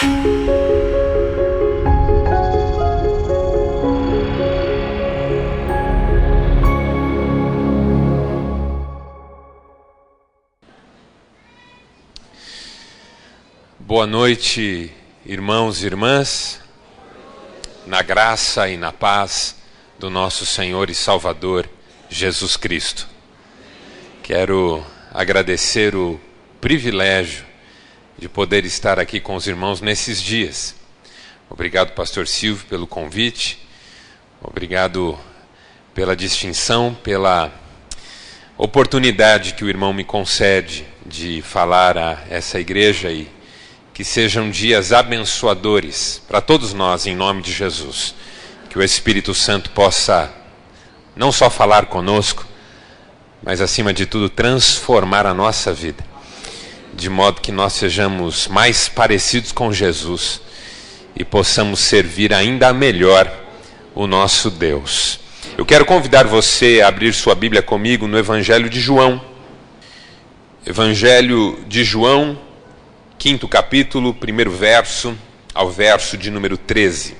Boa noite, irmãos e irmãs, na graça e na paz do nosso Senhor e Salvador Jesus Cristo. Quero agradecer o privilégio de poder estar aqui com os irmãos nesses dias. Obrigado, pastor Silvio, pelo convite. Obrigado pela distinção, pela oportunidade que o irmão me concede de falar a essa igreja e que sejam dias abençoadores para todos nós, em nome de Jesus. Que o Espírito Santo possa não só falar conosco, mas acima de tudo transformar a nossa vida, de modo que nós sejamos mais parecidos com Jesus e possamos servir ainda melhor o nosso Deus. Eu quero convidar você a abrir sua Bíblia comigo no Evangelho de João. Evangelho de João, 5º capítulo, 1º verso ao verso de número 13.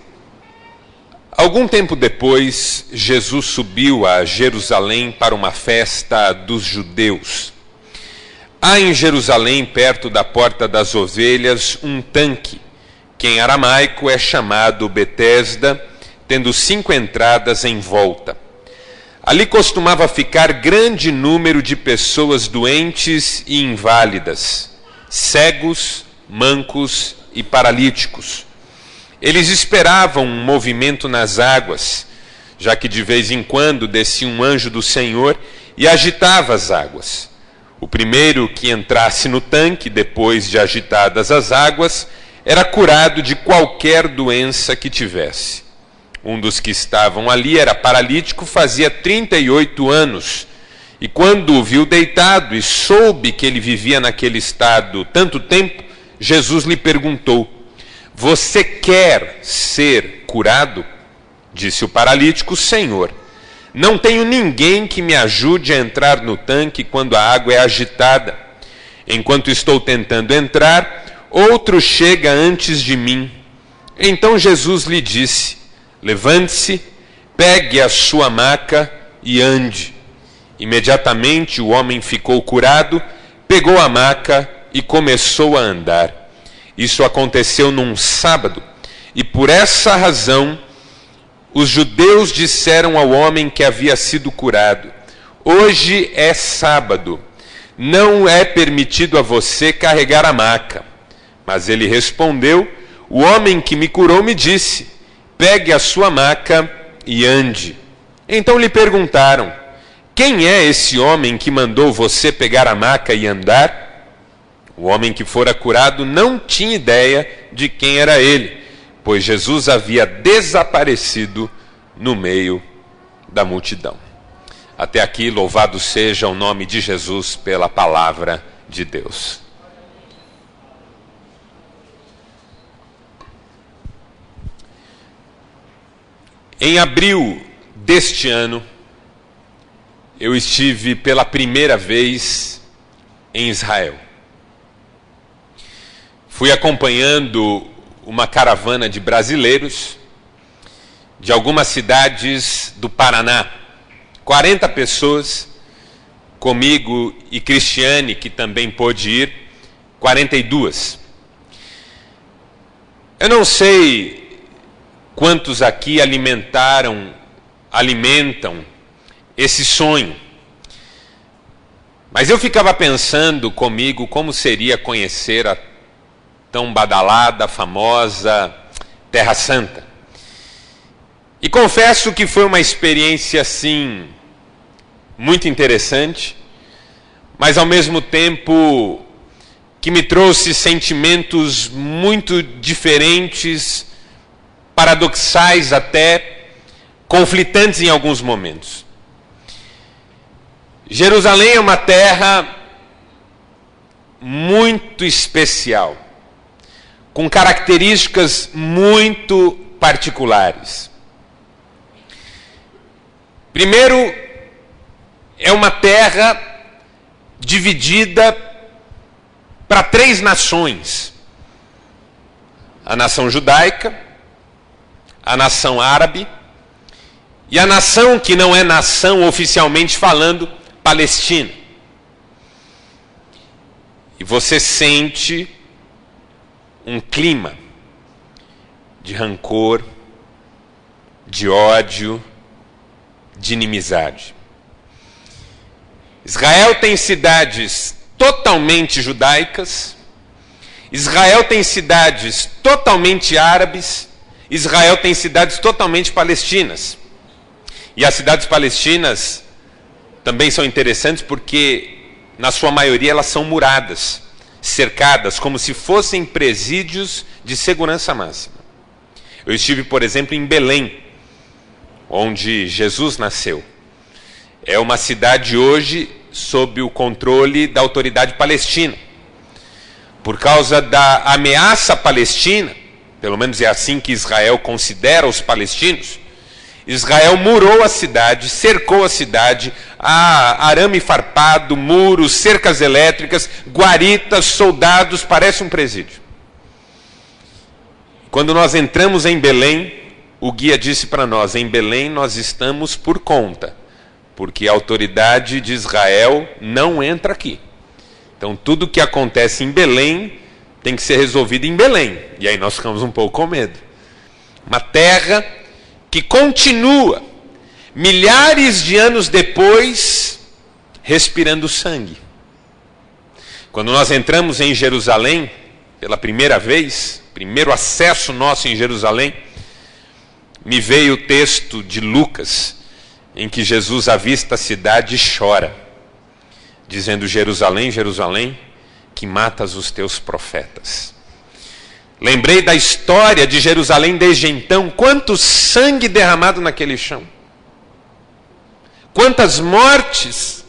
Algum tempo depois, Jesus subiu a Jerusalém para uma festa dos judeus. Há em Jerusalém, perto da Porta das Ovelhas, um tanque, que em aramaico é chamado Betesda, tendo 5 entradas em volta. Ali costumava ficar grande número de pessoas doentes e inválidas, cegos, mancos e paralíticos. Eles esperavam um movimento nas águas, já que de vez em quando descia um anjo do Senhor e agitava as águas. O primeiro que entrasse no tanque, depois de agitadas as águas, era curado de qualquer doença que tivesse. Um dos que estavam ali era paralítico, fazia 38 anos. E quando o viu deitado e soube que ele vivia naquele estado tanto tempo, Jesus lhe perguntou: "Você quer ser curado?" Disse o paralítico: "Senhor, não tenho ninguém que me ajude a entrar no tanque quando a água é agitada. Enquanto estou tentando entrar, outro chega antes de mim." Então Jesus lhe disse: "Levante-se, pegue a sua maca e ande." Imediatamente o homem ficou curado, pegou a maca e começou a andar. Isso aconteceu num sábado, e por essa razão os judeus disseram ao homem que havia sido curado: "Hoje é sábado, não é permitido a você carregar a maca." Mas ele respondeu: "O homem que me curou me disse: pegue a sua maca e ande." Então lhe perguntaram: "Quem é esse homem que mandou você pegar a maca e andar?" O homem que fora curado não tinha ideia de quem era ele, pois Jesus havia desaparecido no meio da multidão. Até aqui, louvado seja o nome de Jesus pela palavra de Deus. Em abril deste ano, eu estive pela primeira vez em Israel. Fui acompanhando uma caravana de brasileiros de algumas cidades do Paraná. 40 pessoas, comigo e Cristiane, que também pôde ir, 42. Eu não sei quantos aqui alimentam esse sonho. Mas eu ficava pensando comigo como seria conhecer a tão badalada, famosa Terra Santa. E confesso que foi uma experiência, assim, muito interessante, mas ao mesmo tempo que me trouxe sentimentos muito diferentes, paradoxais até, conflitantes em alguns momentos. Jerusalém é uma terra muito especial, com características muito particulares. Primeiro, é uma terra dividida para 3 nações. a nação judaica, a nação árabe e a nação que não é nação oficialmente falando, Palestina. E você sente um clima de rancor, de ódio, de inimizade. Israel tem cidades totalmente judaicas, Israel tem cidades totalmente árabes, Israel tem cidades totalmente palestinas. E as cidades palestinas também são interessantes porque, na sua maioria, elas são muradas, cercadas, como se fossem presídios de segurança máxima. Eu estive, por exemplo, em Belém, onde Jesus nasceu. É uma cidade hoje sob o controle da autoridade palestina. Por causa da ameaça palestina, pelo menos é assim que Israel considera os palestinos, Israel murou a cidade, cercou a cidade, arame farpado, muros, cercas elétricas, guaritas, soldados, parece um presídio. Quando nós entramos em Belém, o guia disse para nós: em Belém nós estamos por conta, porque a autoridade de Israel não entra aqui. Então tudo que acontece em Belém tem que ser resolvido em Belém. E aí nós ficamos um pouco com medo. Uma terra que continua, milhares de anos depois, respirando sangue. Quando nós entramos em Jerusalém, pela primeira vez, primeiro acesso nosso em Jerusalém, me veio o texto de Lucas, em que Jesus avista a cidade e chora, dizendo: Jerusalém, Jerusalém, que matas os teus profetas. Lembrei da história de Jerusalém desde então, quanto sangue derramado naquele chão, quantas mortes,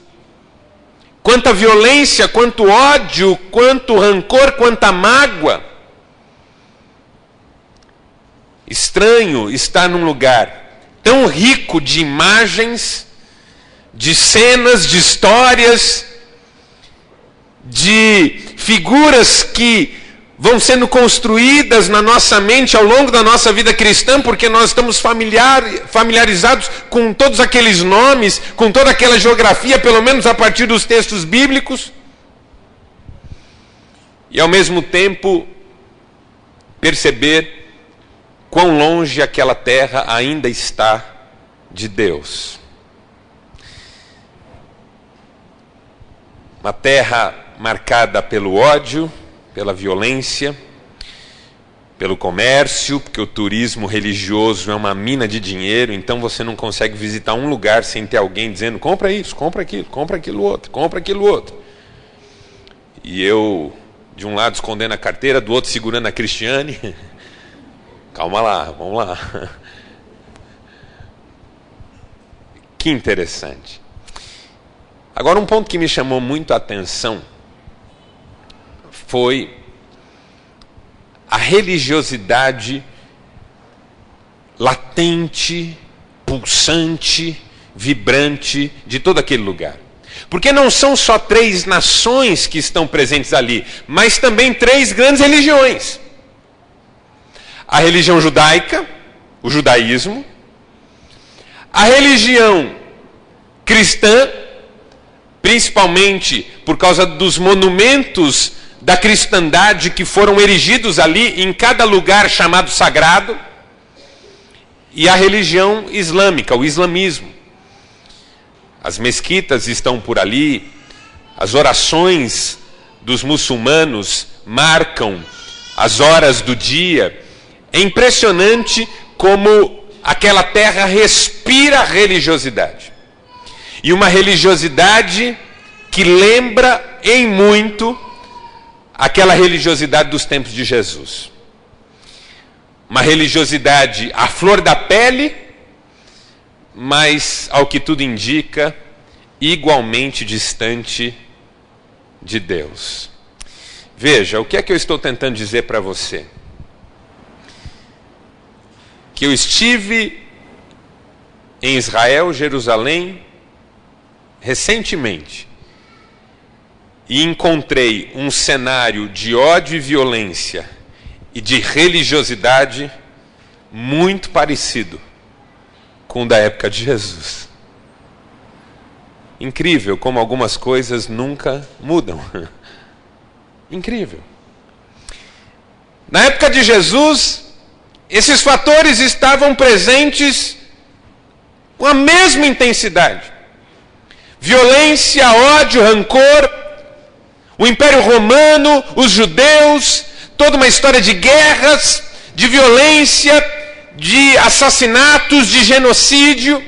quanta violência, quanto ódio, quanto rancor, quanta mágoa. Estranho estar num lugar tão rico de imagens, de cenas, de histórias, de figuras que vão sendo construídas na nossa mente ao longo da nossa vida cristã, porque nós estamos familiarizados com todos aqueles nomes, com toda aquela geografia, pelo menos a partir dos textos bíblicos. E ao mesmo tempo perceber quão longe aquela terra ainda está de Deus. Uma terra marcada pelo ódio, pela violência, pelo comércio, porque o turismo religioso é uma mina de dinheiro, então você não consegue visitar um lugar sem ter alguém dizendo: compra isso, compra aquilo outro, compra aquilo outro. E eu, de um lado escondendo a carteira, do outro segurando a Cristiane. Calma lá, vamos lá. Que interessante. Agora, um ponto que me chamou muito a atenção foi a religiosidade latente, pulsante, vibrante de todo aquele lugar. Porque não são só 3 nações que estão presentes ali, mas também 3 grandes religiões. A religião judaica, o judaísmo, a religião cristã, principalmente por causa dos monumentos da cristandade que foram erigidos ali em cada lugar chamado sagrado, e a religião islâmica, o islamismo. As mesquitas estão por ali, as orações dos muçulmanos marcam as horas do dia. É impressionante como aquela terra respira religiosidade. E uma religiosidade que lembra em muito aquela religiosidade dos tempos de Jesus. Uma religiosidade à flor da pele, mas, ao que tudo indica, igualmente distante de Deus. Veja, o que é que eu estou tentando dizer para você? Que eu estive em Israel, Jerusalém, recentemente, e encontrei um cenário de ódio e violência e de religiosidade muito parecido com o da época de Jesus. Incrível como algumas coisas nunca mudam. Incrível. Na época de Jesus, esses fatores estavam presentes com a mesma intensidade. Violência, ódio, rancor, o Império Romano, os judeus, toda uma história de guerras, de violência, de assassinatos, de genocídio.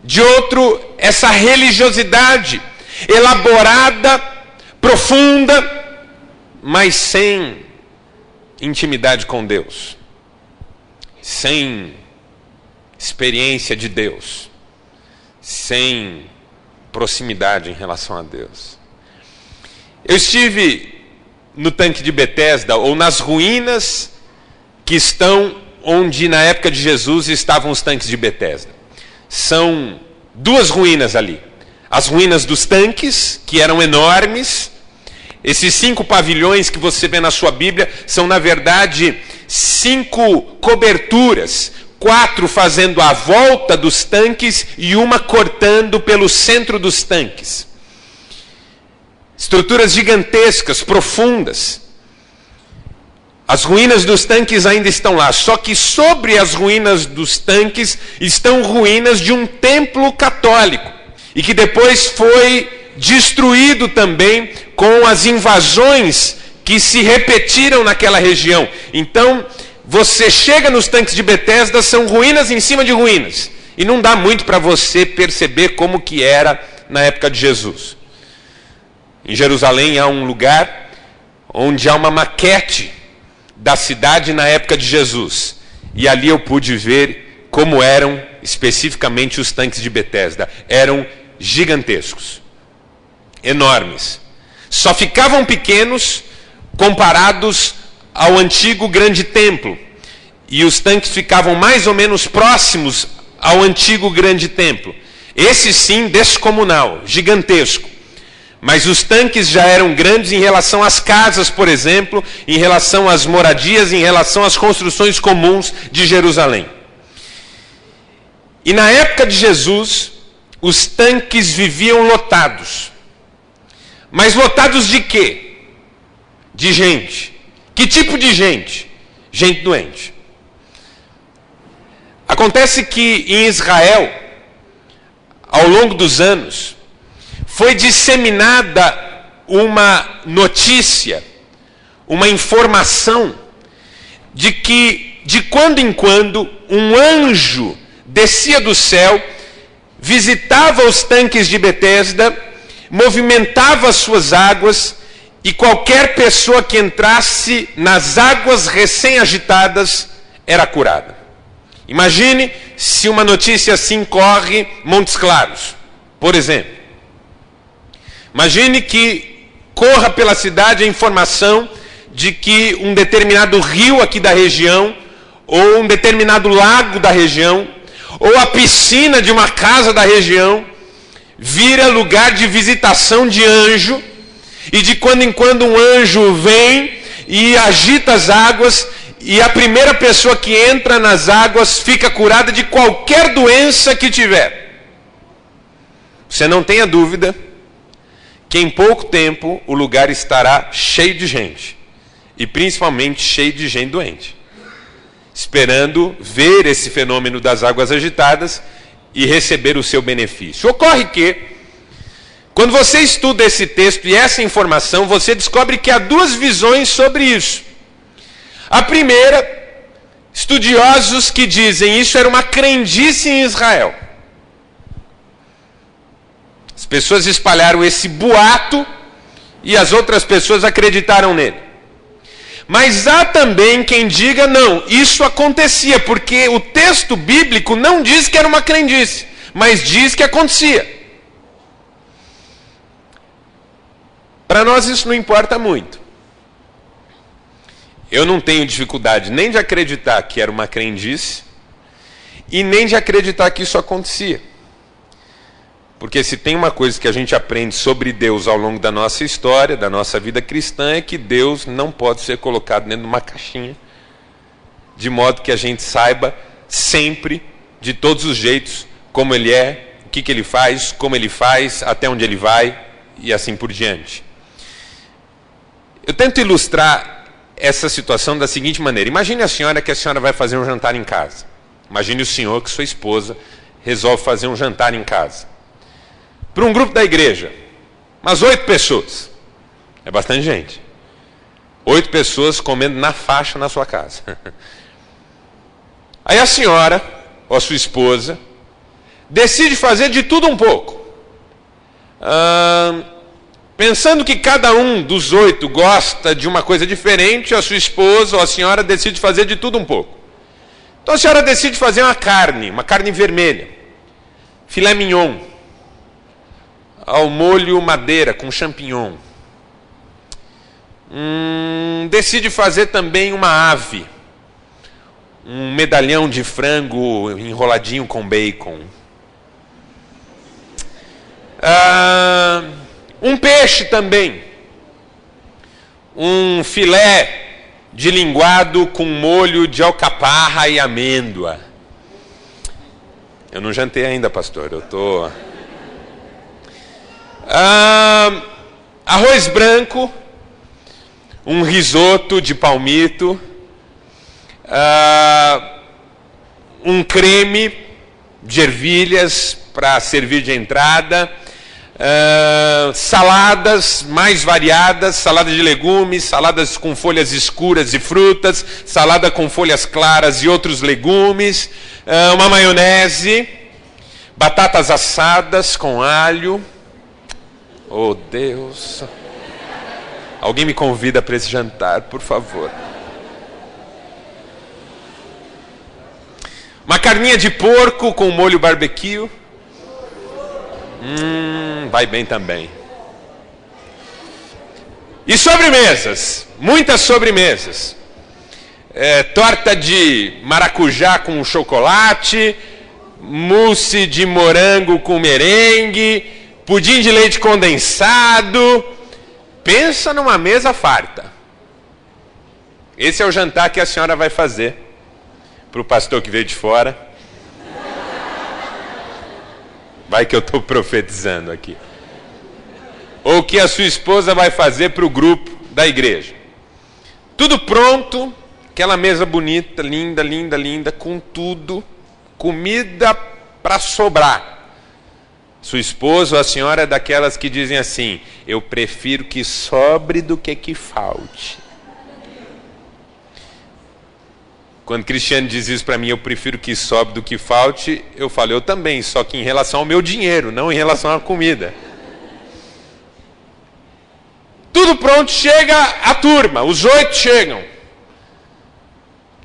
De outro, essa religiosidade elaborada, profunda, mas sem intimidade com Deus, sem experiência de Deus, sem proximidade em relação a Deus. Eu estive no tanque de Betesda, ou nas ruínas que estão onde na época de Jesus estavam os tanques de Betesda. São duas ruínas ali. As ruínas dos tanques, que eram enormes. Esses 5 pavilhões que você vê na sua Bíblia são, na verdade, 5 coberturas. 4 fazendo a volta dos tanques e uma cortando pelo centro dos tanques. Estruturas gigantescas, profundas. As ruínas dos tanques ainda estão lá, só que sobre as ruínas dos tanques estão ruínas de um templo católico, e que depois foi destruído também com as invasões que se repetiram naquela região. Então, você chega nos tanques de Betesda, são ruínas em cima de ruínas, e não dá muito para você perceber como que era na época de Jesus. Em Jerusalém há um lugar onde há uma maquete da cidade na época de Jesus. E ali eu pude ver como eram especificamente os tanques de Betesda. Eram gigantescos, enormes. Só ficavam pequenos comparados ao antigo grande templo. E os tanques ficavam mais ou menos próximos ao antigo grande templo. Esse sim, descomunal, gigantesco. Mas os tanques já eram grandes em relação às casas, por exemplo, em relação às moradias, em relação às construções comuns de Jerusalém. E na época de Jesus, os tanques viviam lotados. Mas lotados de quê? De gente. Que tipo de gente? Gente doente. Acontece que em Israel, ao longo dos anos, foi disseminada uma notícia, uma informação, de que de quando em quando um anjo descia do céu, visitava os tanques de Betesda, movimentava as suas águas, e qualquer pessoa que entrasse nas águas recém-agitadas era curada. Imagine se uma notícia assim corre Montes Claros, por exemplo. Imagine que corra pela cidade a informação de que um determinado rio aqui da região, ou um determinado lago da região, ou a piscina de uma casa da região, vira lugar de visitação de anjo, e de quando em quando um anjo vem e agita as águas, e a primeira pessoa que entra nas águas fica curada de qualquer doença que tiver. Você não tenha dúvida que em pouco tempo o lugar estará cheio de gente, e principalmente cheio de gente doente, esperando ver esse fenômeno das águas agitadas e receber o seu benefício. Ocorre que, quando você estuda esse texto e essa informação, você descobre que há duas visões sobre isso. A primeira, estudiosos que dizem isso era uma crendice em Israel. As pessoas espalharam esse boato e as outras pessoas acreditaram nele. Mas há também quem diga, não, isso acontecia, porque o texto bíblico não diz que era uma crendice, mas diz que acontecia. Para nós isso não importa muito. Eu não tenho dificuldade nem de acreditar que era uma crendice, e nem de acreditar que isso acontecia. Porque se tem uma coisa que a gente aprende sobre Deus ao longo da nossa história, da nossa vida cristã, é que Deus não pode ser colocado dentro de uma caixinha, de modo que a gente saiba sempre, de todos os jeitos, como Ele é, o que Ele faz, como Ele faz, até onde Ele vai e assim por diante. Eu tento ilustrar essa situação da seguinte maneira. Imagine a senhora que a senhora vai fazer um jantar em casa. Imagine o senhor que sua esposa resolve fazer um jantar em casa. Para um grupo da igreja, umas 8 pessoas. É bastante gente. 8 pessoas comendo na faixa na sua casa. Aí a senhora, ou a sua esposa, decide fazer de tudo um pouco. Pensando que cada um dos 8 gosta de uma coisa diferente, a sua esposa ou a senhora decide fazer de tudo um pouco. Então a senhora decide fazer uma carne vermelha, filé mignon, ao molho madeira com champignon. Decide fazer também uma ave, um medalhão de frango enroladinho com bacon. Um peixe também, um filé de linguado com molho de alcaparra e amêndoa. Eu não jantei ainda, pastor, eu estou... arroz branco, um risoto de palmito, um creme de ervilhas para servir de entrada, saladas mais variadas, salada de legumes, saladas com folhas escuras e frutas, salada com folhas claras e outros legumes, uma maionese, batatas assadas com alho. Oh Deus, alguém me convida para esse jantar, por favor. Uma carninha de porco com molho barbecue. Vai bem também. E sobremesas, muitas sobremesas. Torta de maracujá com chocolate, mousse de morango com merengue, pudim de leite condensado. Pensa numa mesa farta. Esse é o jantar que a senhora vai fazer para o pastor que veio de fora. Vai que eu estou profetizando aqui. Ou que a sua esposa vai fazer para o grupo da igreja. Tudo pronto, aquela mesa bonita, linda, linda, linda, com tudo, comida para sobrar. Sua esposa ou a senhora é daquelas que dizem assim: eu prefiro que sobre do que falte. Quando Cristiano diz isso para mim, eu prefiro que sobre do que falte, eu falo, eu também, só que em relação ao meu dinheiro, não em relação à comida. Tudo pronto, chega a turma, os 8 chegam.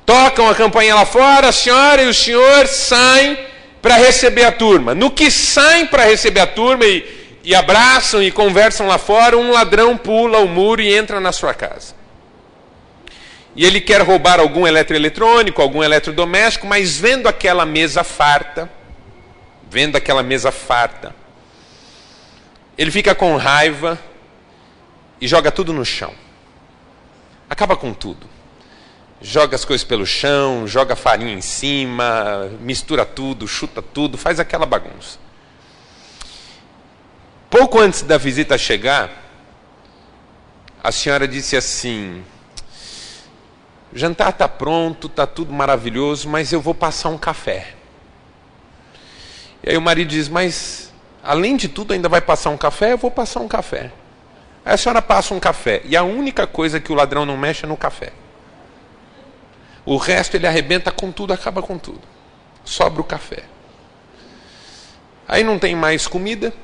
Tocam a campainha lá fora, a senhora e o senhor saem para receber a turma. No que saem para receber a turma e abraçam e conversam lá fora, um ladrão pula o muro e entra na sua casa. E ele quer roubar algum eletroeletrônico, algum eletrodoméstico, mas vendo aquela mesa farta, ele fica com raiva e joga tudo no chão. Acaba com tudo. Joga as coisas pelo chão, joga farinha em cima, mistura tudo, chuta tudo, faz aquela bagunça. Pouco antes da visita chegar, a senhora disse assim: o jantar está pronto, está tudo maravilhoso, mas eu vou passar um café. E aí o marido diz: mas além de tudo ainda vai passar um café? Eu vou passar um café. Aí a senhora passa um café, e a única coisa que o ladrão não mexe é no café. O resto ele arrebenta com tudo, acaba com tudo. Sobra o café. Aí não tem mais comida,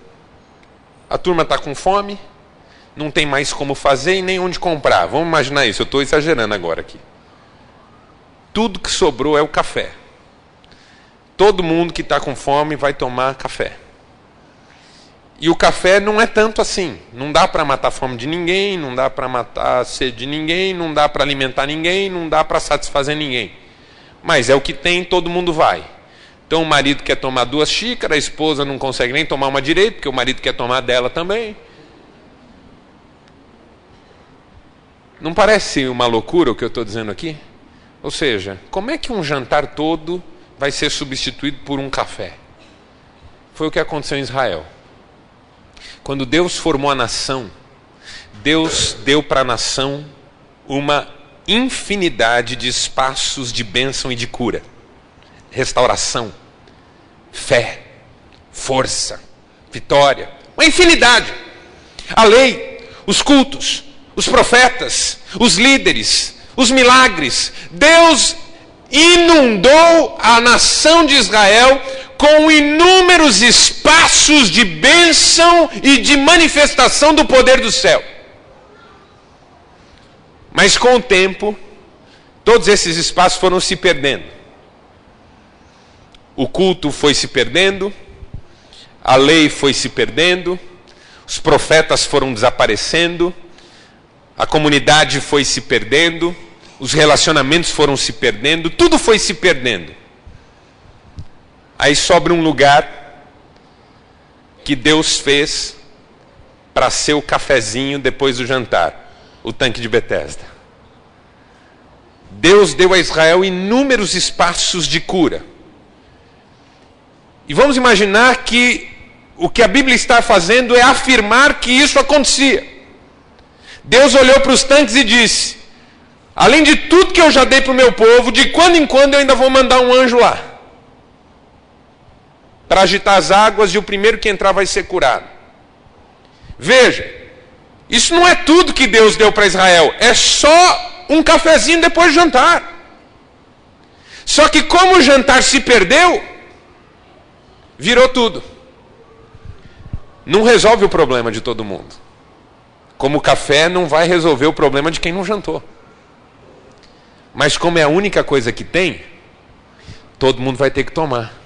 a turma está com fome, não tem mais como fazer e nem onde comprar. Vamos imaginar isso, eu estou exagerando agora aqui. Tudo que sobrou é o café. Todo mundo que está com fome vai tomar café. E o café não é tanto assim. Não dá para matar a fome de ninguém, não dá para matar a sede de ninguém, não dá para alimentar ninguém, não dá para satisfazer ninguém. Mas é o que tem, todo mundo vai. Então o marido quer tomar 2 xícaras, a esposa não consegue nem tomar uma direito, porque o marido quer tomar dela também. Não parece uma loucura o que eu estou dizendo aqui? Ou seja, como é que um jantar todo vai ser substituído por um café? Foi o que aconteceu em Israel. Quando Deus formou a nação, Deus deu para a nação uma infinidade de espaços de bênção e de cura, restauração, fé, força, vitória, uma infinidade. A lei, os cultos, os profetas, os líderes, os milagres. Deus inundou a nação de Israel com inúmeros espaços de bênção e de manifestação do poder do céu. Mas com o tempo, todos esses espaços foram se perdendo. O culto foi se perdendo, a lei foi se perdendo, os profetas foram desaparecendo, a comunidade foi se perdendo, os relacionamentos foram se perdendo, tudo foi se perdendo. Aí sobra um lugar que Deus fez para ser o cafezinho depois do jantar, o tanque de Betesda. Deus deu a Israel inúmeros espaços de cura. E vamos imaginar que o que a Bíblia está fazendo é afirmar que isso acontecia. Deus olhou para os tanques e disse: além de tudo que eu já dei para o meu povo, de quando em quando eu ainda vou mandar um anjo lá para agitar as águas, e o primeiro que entrar vai ser curado. Veja, isso não é tudo que Deus deu para Israel, é só um cafezinho depois do jantar. Só que como o jantar se perdeu, virou tudo. Não resolve o problema de todo mundo, como o café não vai resolver o problema de quem não jantou. Mas como é a única coisa que tem, todo mundo vai ter que tomar.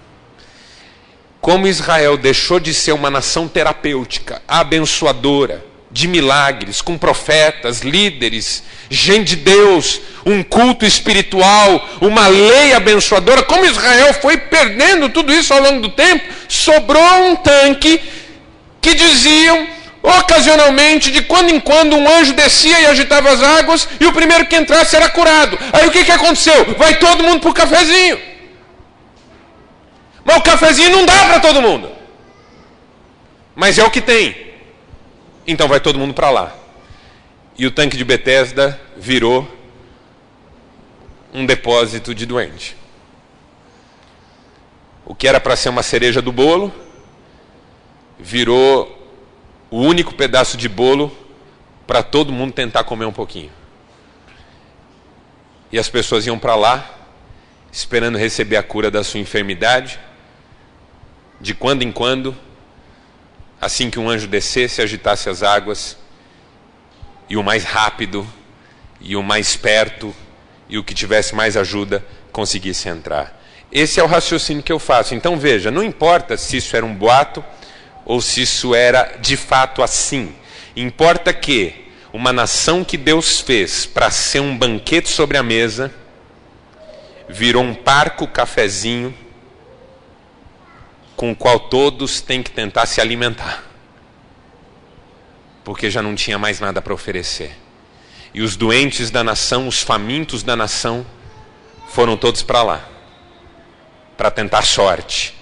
Como Israel deixou de ser uma nação terapêutica, abençoadora, de milagres, com profetas, líderes, gente de Deus, um culto espiritual, uma lei abençoadora, como Israel foi perdendo tudo isso ao longo do tempo, sobrou um tanque que diziam, ocasionalmente, de quando em quando, um anjo descia e agitava as águas, e o primeiro que entrasse era curado. Aí o que aconteceu? Vai todo mundo para o cafezinho. Mas o cafezinho não dá para todo mundo. Mas é o que tem. Então vai todo mundo para lá. E o tanque de Betesda virou um depósito de doente. O que era para ser uma cereja do bolo, virou o único pedaço de bolo para todo mundo tentar comer um pouquinho. E as pessoas iam para lá, esperando receber a cura da sua enfermidade. De quando em quando, assim que um anjo descesse, agitasse as águas, e o mais rápido, e o mais perto, e o que tivesse mais ajuda, conseguisse entrar. Esse é o raciocínio que eu faço. Então veja, não importa se isso era um boato, ou se isso era de fato assim. Importa que uma nação que Deus fez para ser um banquete sobre a mesa, virou um parco cafezinho, com o qual todos têm que tentar se alimentar, porque já não tinha mais nada para oferecer. E os doentes da nação, os famintos da nação, foram todos para lá, para tentar sorte,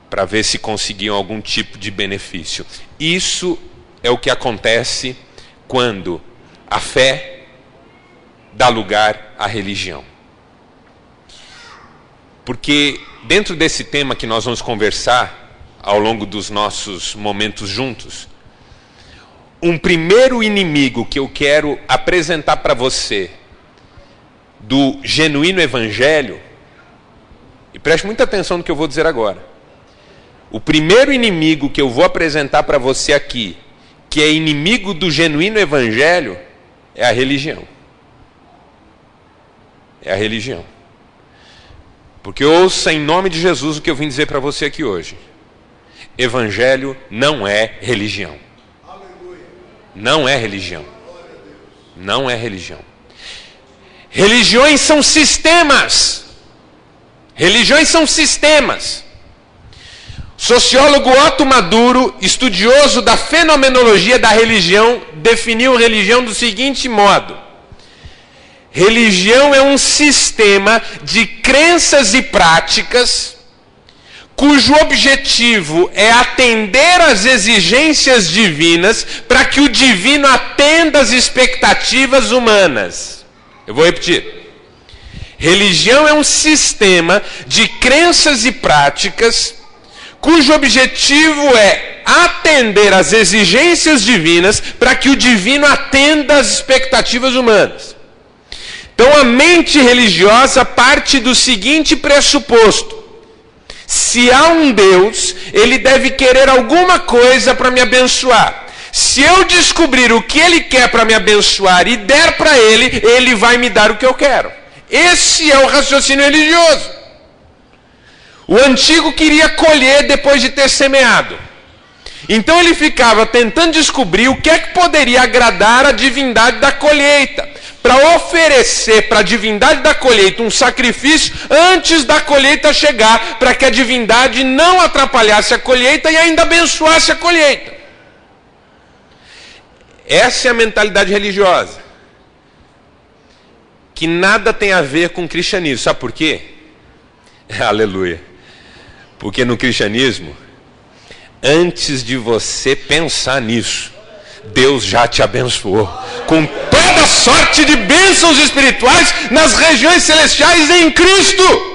para ver se conseguiam algum tipo de benefício. Isso é o que acontece quando a fé dá lugar à religião. Porque dentro desse tema que nós vamos conversar ao longo dos nossos momentos juntos, um primeiro inimigo que eu quero apresentar para você do genuíno evangelho, e preste muita atenção no que eu vou dizer agora. O primeiro inimigo que eu vou apresentar para você aqui, que é inimigo do genuíno evangelho, é a religião. É a religião. Porque ouça em nome de Jesus o que eu vim dizer para você aqui hoje. Evangelho não é religião. Não é religião. Não é religião. Religiões são sistemas. Religiões são sistemas. Sociólogo Otto Maduro, estudioso da fenomenologia da religião, definiu religião do seguinte modo: religião é um sistema de crenças e práticas cujo objetivo é atender às exigências divinas para que o divino atenda às expectativas humanas. Eu vou repetir. Religião é um sistema de crenças e práticas cujo objetivo é atender às exigências divinas para que o divino atenda às expectativas humanas. Então a mente religiosa parte do seguinte pressuposto: se há um Deus, ele deve querer alguma coisa para me abençoar. Se eu descobrir o que ele quer para me abençoar e der para ele, ele vai me dar o que eu quero. Esse é o raciocínio religioso. O antigo queria colher depois de ter semeado. Então ele ficava tentando descobrir o que é que poderia agradar a divindade da colheita, para oferecer para a divindade da colheita um sacrifício antes da colheita chegar, para que a divindade não atrapalhasse a colheita e ainda abençoasse a colheita. Essa é a mentalidade religiosa, que nada tem a ver com o cristianismo. Sabe por quê? Aleluia. Porque no cristianismo, antes de você pensar nisso, Deus já te abençoou com toda sorte de bênçãos espirituais nas regiões celestiais em Cristo.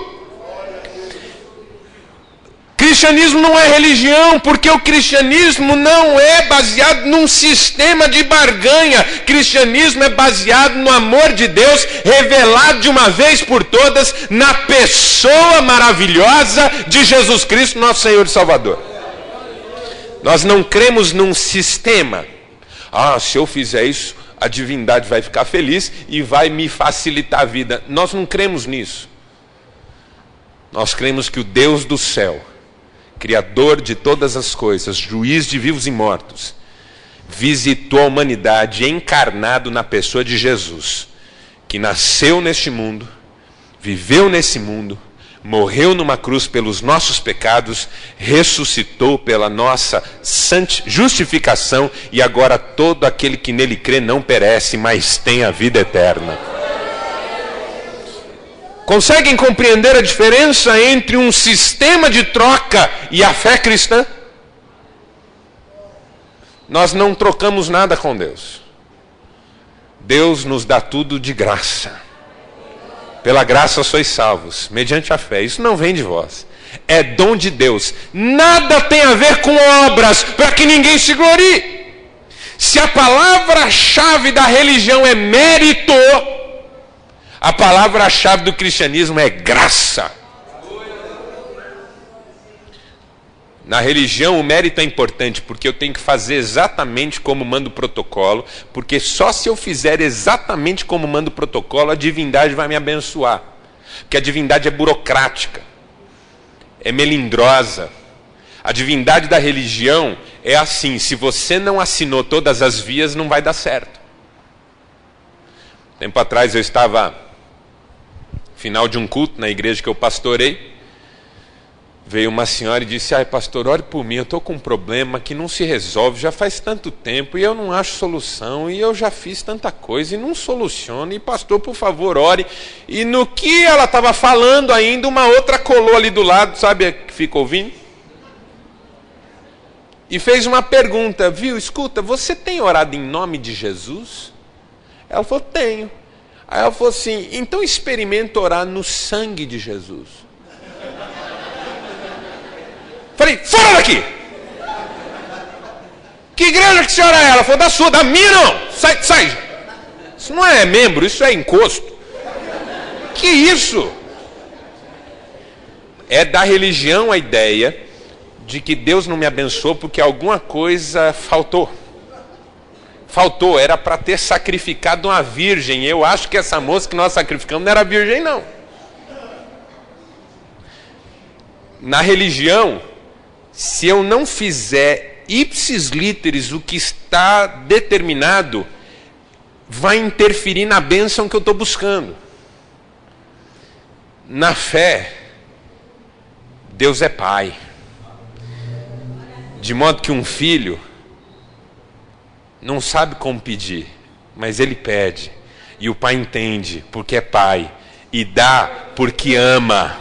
Cristianismo não é religião, porque o cristianismo não é baseado num sistema de barganha. Cristianismo é baseado no amor de Deus, revelado de uma vez por todas na pessoa maravilhosa de Jesus Cristo, nosso Senhor e Salvador. Nós não cremos num sistema. Se eu fizer isso, a divindade vai ficar feliz e vai me facilitar a vida. Nós não cremos nisso. Nós cremos que o Deus do céu, Criador de todas as coisas, juiz de vivos e mortos, visitou a humanidade encarnado na pessoa de Jesus, que nasceu neste mundo, viveu nesse mundo, morreu numa cruz pelos nossos pecados, ressuscitou pela nossa justificação, e agora todo aquele que nele crê não perece, mas tem a vida eterna. Conseguem compreender a diferença entre um sistema de troca e a fé cristã? Nós não trocamos nada com Deus. Deus nos dá tudo de graça. Pela graça sois salvos, mediante a fé. Isso não vem de vós. É dom de Deus. Nada tem a ver com obras, para que ninguém se glorie. Se a palavra-chave da religião é mérito, a palavra-chave do cristianismo é graça. Na religião o mérito é importante, porque eu tenho que fazer exatamente como manda o protocolo, porque só se eu fizer exatamente como manda o protocolo, a divindade vai me abençoar. Porque a divindade é burocrática, é melindrosa. A divindade da religião é assim: se você não assinou todas as vias, não vai dar certo. Tempo atrás eu estava final de um culto na igreja que eu pastorei. Veio uma senhora e disse: pastor, ore por mim, eu estou com um problema que não se resolve, já faz tanto tempo e eu não acho solução, e eu já fiz tanta coisa e não soluciona, e pastor, por favor, ore. E no que ela estava falando ainda, uma outra colou ali do lado, sabe, que fica ouvindo, e fez uma pergunta: viu, escuta, você tem orado em nome de Jesus? Ela falou: tenho. Aí ela falou assim: então experimenta orar no sangue de Jesus. Falei: fora daqui! Que igreja que a senhora é? Ela falou: da sua. Da minha não! Sai! Isso não é membro, isso é encosto. Que isso? É da religião a ideia de que Deus não me abençoou porque alguma coisa faltou. Era para ter sacrificado uma virgem. Eu acho que essa moça que nós sacrificamos não era virgem, não. Na religião, se eu não fizer ipsis literis o que está determinado, vai interferir na bênção que eu estou buscando. Na fé, Deus é pai. De modo que um filho não sabe como pedir, mas ele pede. E o pai entende, porque é pai. E dá porque ama.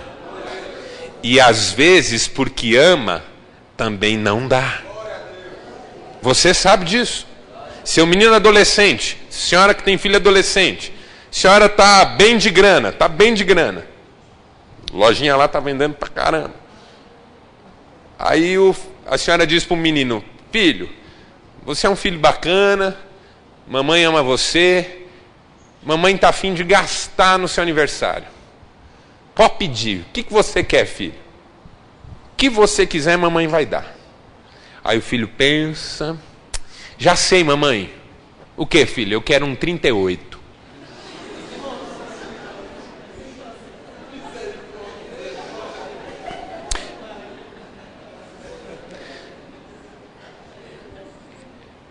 E às vezes, porque ama, também não dá. Você sabe disso. Seu menino adolescente, senhora que tem filho adolescente, senhora está bem de grana, Lojinha lá está vendendo pra caramba. Aí a senhora diz para o menino: filho, você é um filho bacana, mamãe ama você, mamãe está a fim de gastar no seu aniversário. Pode pedir, o que você quer, filho? O que você quiser, mamãe vai dar. Aí o filho pensa: já sei, mamãe. O que, filho? Eu quero um 38.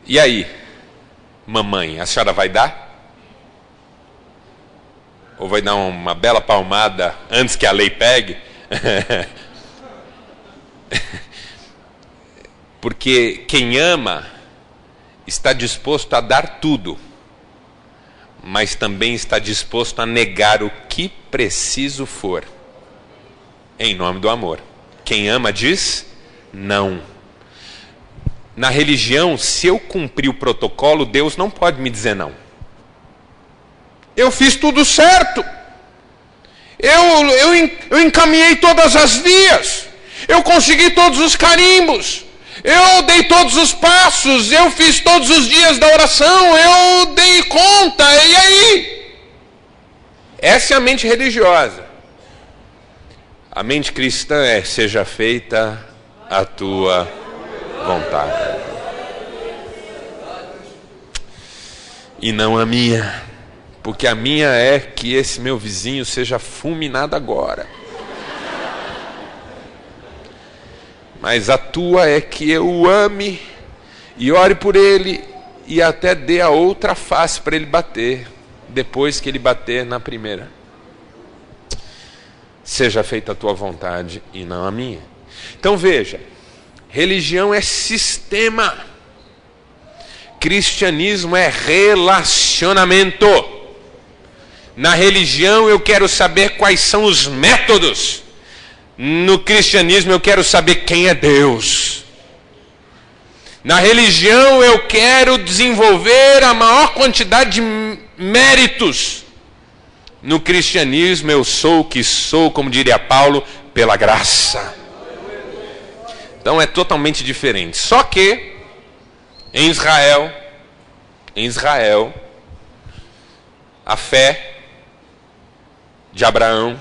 E aí, mamãe, a senhora vai dar? Ou vai dar uma bela palmada antes que a lei pegue? Porque quem ama está disposto a dar tudo, mas também está disposto a negar o que preciso for, em nome do amor. Quem ama diz não. Na religião, se eu cumprir o protocolo, Deus não pode me dizer não. Eu fiz tudo certo. Eu encaminhei todas as vias. Eu consegui todos os carimbos. Eu dei todos os passos. Eu fiz todos os dias da oração. Eu dei conta. E aí? Essa é a mente religiosa. A mente cristã é: seja feita a tua vontade e não a minha, porque a minha é que esse meu vizinho seja fulminado agora, mas a tua é que eu o ame e ore por ele e até dê a outra face para ele bater depois que ele bater na primeira. Seja feita a tua vontade e não a minha. Então veja, religião é sistema, cristianismo é relacionamento. Na religião eu quero saber quais são os métodos, no cristianismo eu quero saber quem é Deus. Na religião eu quero desenvolver a maior quantidade de méritos, no cristianismo eu sou o que sou, como diria Paulo, pela graça. Então é totalmente diferente. Só que em Israel, a fé de Abraão,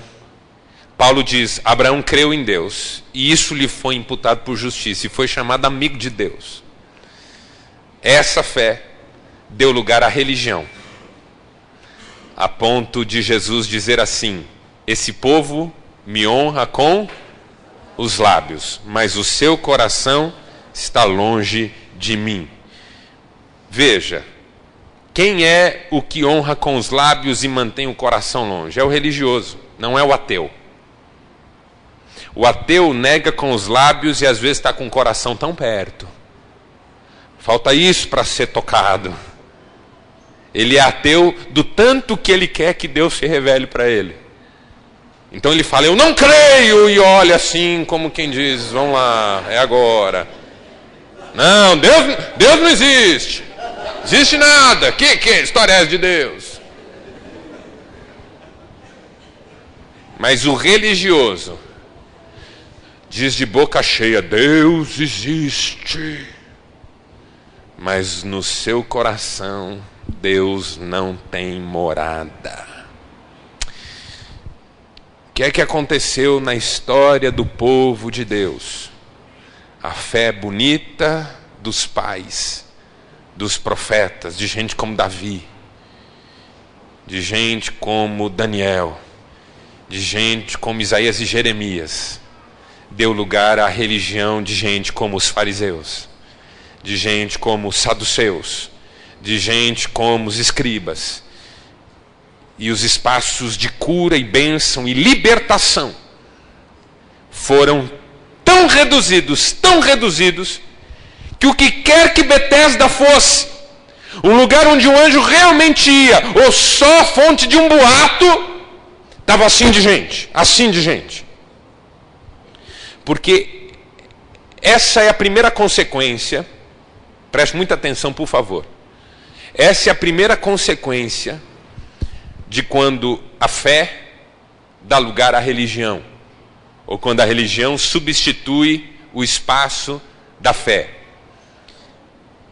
Paulo diz: Abraão creu em Deus e isso lhe foi imputado por justiça e foi chamado amigo de Deus. Essa fé deu lugar à religião, a ponto de Jesus dizer assim: esse povo me honra com os lábios, mas o seu coração está longe de mim. Veja, quem é o que honra com os lábios e mantém o coração longe? É o religioso, não é o ateu. O ateu nega com os lábios e às vezes está com o coração tão perto. Falta isso para ser tocado. Ele é ateu do tanto que ele quer que Deus se revele para ele. Então ele fala: eu não creio, e olha assim como quem diz: vamos lá, é agora. Não, Deus não existe. Existe nada. Que história é essa de Deus? Mas o religioso diz de boca cheia: Deus existe. Mas no seu coração Deus não tem morada. O que é que aconteceu na história do povo de Deus? A fé bonita dos pais, dos profetas, de gente como Davi, de gente como Daniel, de gente como Isaías e Jeremias, deu lugar à religião de gente como os fariseus, de gente como os saduceus, de gente como os escribas. E os espaços de cura e bênção e libertação foram tão reduzidos, que o que quer que Betesda fosse, um lugar onde um anjo realmente ia, ou só a fonte de um boato, estava assim de gente. Porque essa é a primeira consequência, preste muita atenção, por favor. Essa é a primeira consequência de quando a fé dá lugar à religião, ou quando a religião substitui o espaço da fé.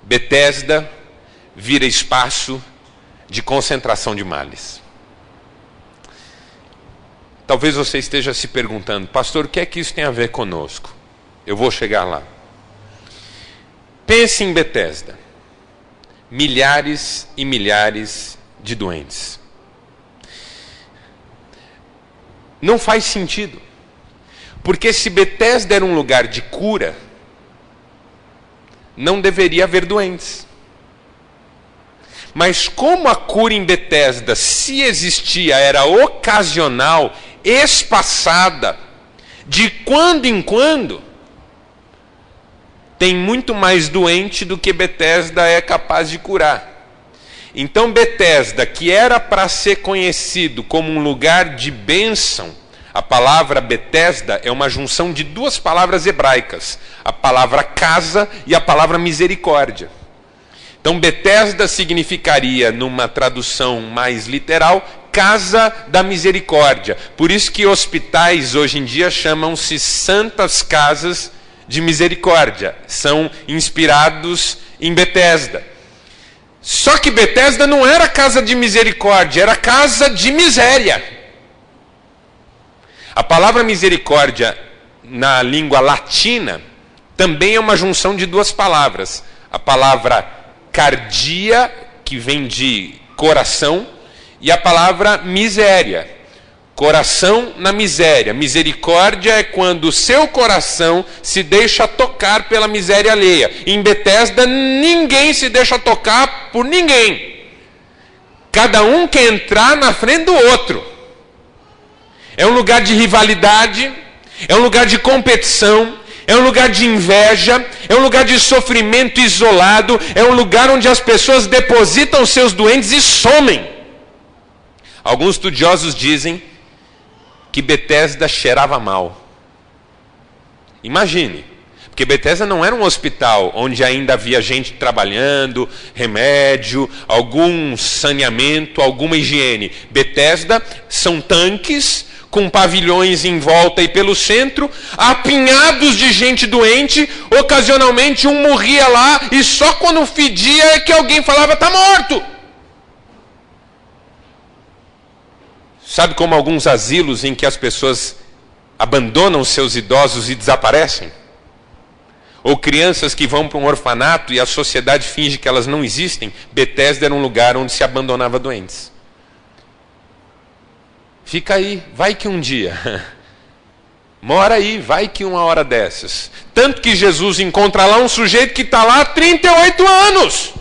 Betesda vira espaço de concentração de males. Talvez você esteja se perguntando, pastor, o que é que isso tem a ver conosco? Eu vou chegar lá. Pense em Betesda. Milhares e milhares de doentes. Não faz sentido. Porque se Betesda era um lugar de cura, não deveria haver doentes. Mas como a cura em Betesda, se existia, era ocasional, espaçada, de quando em quando, tem muito mais doente do que Betesda é capaz de curar. Então Betesda, que era para ser conhecido como um lugar de bênção, a palavra Betesda é uma junção de duas palavras hebraicas, a palavra casa e a palavra misericórdia. Então Betesda significaria, numa tradução mais literal, casa da misericórdia. Por isso que hospitais hoje em dia chamam-se santas casas de misericórdia. São inspirados em Betesda. Só que Betesda não era casa de misericórdia, era casa de miséria. A palavra misericórdia na língua latina também é uma junção de duas palavras. A palavra cardia, que vem de coração, e a palavra miséria. Coração na miséria. Misericórdia é quando o seu coração se deixa tocar pela miséria alheia. Em Betesda, ninguém se deixa tocar por ninguém. Cada um quer entrar na frente do outro. É um lugar de rivalidade, é um lugar de competição, é um lugar de inveja, é um lugar de sofrimento isolado, é um lugar onde as pessoas depositam seus doentes e somem. Alguns estudiosos dizem que Betesda cheirava mal. Imagine, porque Betesda não era um hospital onde ainda havia gente trabalhando, remédio, algum saneamento, alguma higiene. Betesda são tanques com pavilhões em volta e pelo centro, apinhados de gente doente. Ocasionalmente um morria lá e só quando fedia é que alguém falava, está morto. Sabe como alguns asilos em que as pessoas abandonam seus idosos e desaparecem? Ou crianças que vão para um orfanato e a sociedade finge que elas não existem? Betesda era um lugar onde se abandonava doentes. Fica aí, vai que um dia. Mora aí, vai que uma hora dessas. Tanto que Jesus encontra lá um sujeito que está lá há 38 anos.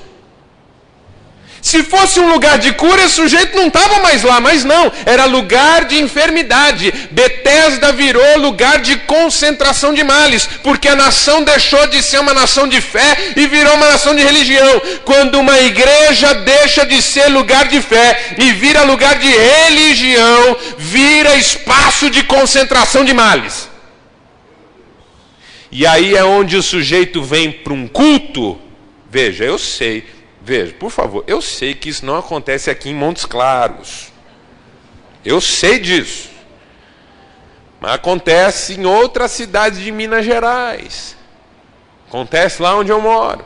Se fosse um lugar de cura, esse sujeito não estava mais lá, mas não, era lugar de enfermidade. Betesda virou lugar de concentração de males, porque a nação deixou de ser uma nação de fé e virou uma nação de religião. Quando uma igreja deixa de ser lugar de fé e vira lugar de religião, vira espaço de concentração de males. E aí é onde o sujeito vem para um culto. Veja, eu sei. Veja, por favor, eu sei que isso não acontece aqui em Montes Claros. Eu sei disso. Mas acontece em outras cidades de Minas Gerais. Acontece lá onde eu moro.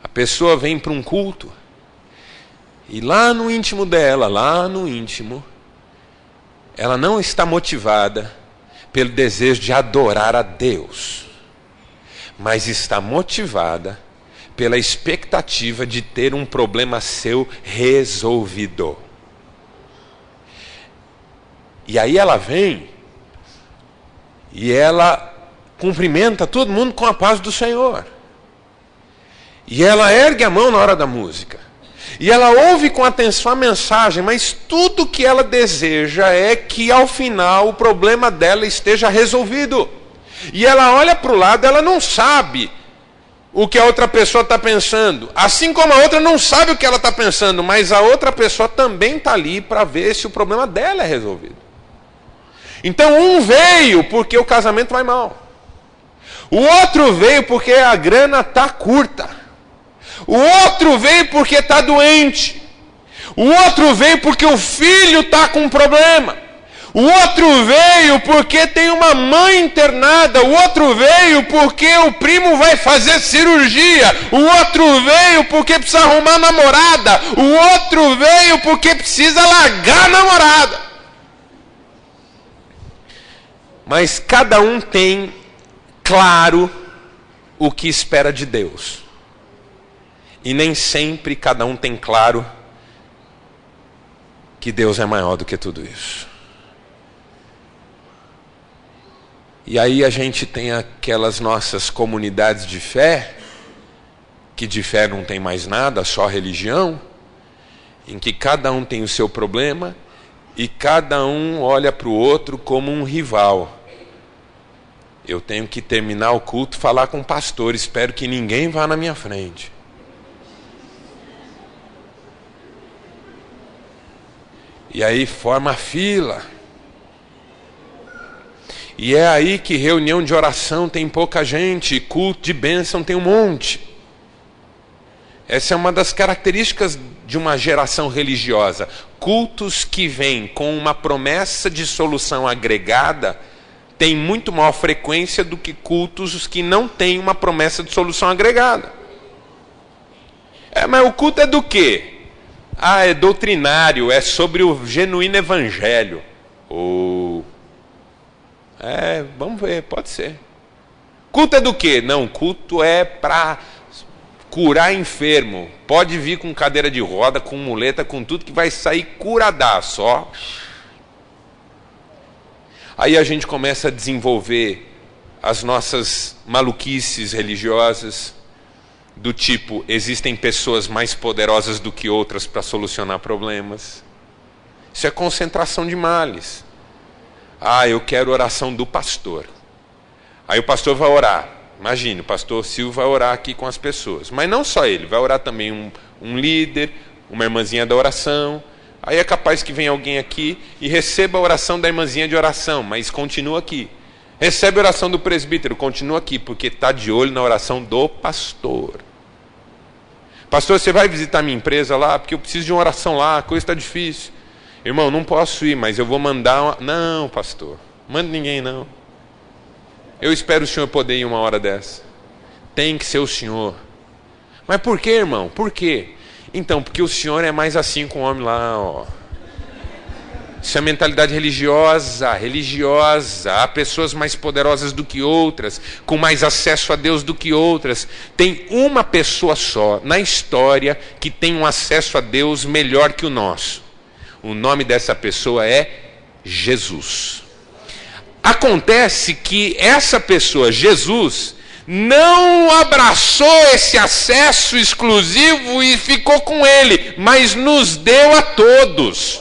A pessoa vem para um culto. E lá no íntimo dela, ela não está motivada pelo desejo de adorar a Deus. Mas está motivada pela expectativa de ter um problema seu resolvido. E aí ela vem e ela cumprimenta todo mundo com a paz do Senhor. E ela ergue a mão na hora da música. E ela ouve com atenção a mensagem, mas tudo que ela deseja é que ao final o problema dela esteja resolvido. E ela olha para o lado, ela não sabe o que a outra pessoa está pensando. Assim como a outra não sabe o que ela está pensando, mas a outra pessoa também está ali para ver se o problema dela é resolvido. Então um veio porque o casamento vai mal. O outro veio porque a grana está curta. O outro veio porque está doente. O outro veio porque o filho está com problema. O outro veio porque tem uma mãe internada. O outro veio porque o primo vai fazer cirurgia. O outro veio porque precisa arrumar namorada. O outro veio porque precisa largar a namorada. Mas cada um tem claro o que espera de Deus. E nem sempre cada um tem claro que Deus é maior do que tudo isso. E aí a gente tem aquelas nossas comunidades de fé, que de fé não tem mais nada, só religião, em que cada um tem o seu problema e cada um olha para o outro como um rival. Eu tenho que terminar o culto e falar com o pastor, espero que ninguém vá na minha frente. E aí forma fila. E é aí que reunião de oração tem pouca gente, culto de bênção tem um monte. Essa é uma das características de uma geração religiosa. Cultos que vêm com uma promessa de solução agregada têm muito maior frequência do que cultos que não têm uma promessa de solução agregada. Mas o culto é do quê? É doutrinário, é sobre o genuíno evangelho. Vamos ver, pode ser. Culto é do quê? Não, culto é para curar enfermo. Pode vir com cadeira de roda, com muleta, com tudo que vai sair curadaço, só. Aí a gente começa a desenvolver as nossas maluquices religiosas, do tipo, existem pessoas mais poderosas do que outras para solucionar problemas. Isso é concentração de males. Eu quero oração do pastor. Aí o pastor vai orar. Imagine, o pastor Silvio vai orar aqui com as pessoas. Mas não só ele, vai orar também um líder, uma irmãzinha da oração. Aí é capaz que venha alguém aqui e receba a oração da irmãzinha de oração, mas continua aqui. Recebe a oração do presbítero, continua aqui, porque está de olho na oração do pastor. Pastor, você vai visitar minha empresa lá? Porque eu preciso de uma oração lá, a coisa está difícil. Irmão, não posso ir, mas eu vou mandar uma... Não, pastor, manda ninguém não. Eu espero o senhor poder ir uma hora dessa. Tem que ser o senhor. Mas por quê, irmão? Por quê? Então, porque o senhor é mais assim com o homem lá, ó. Isso é mentalidade religiosa. Há pessoas mais poderosas do que outras, com mais acesso a Deus do que outras. Tem uma pessoa só na história que tem um acesso a Deus melhor que o nosso. O nome dessa pessoa é Jesus. Acontece que essa pessoa, Jesus, não abraçou esse acesso exclusivo e ficou com ele, mas nos deu a todos.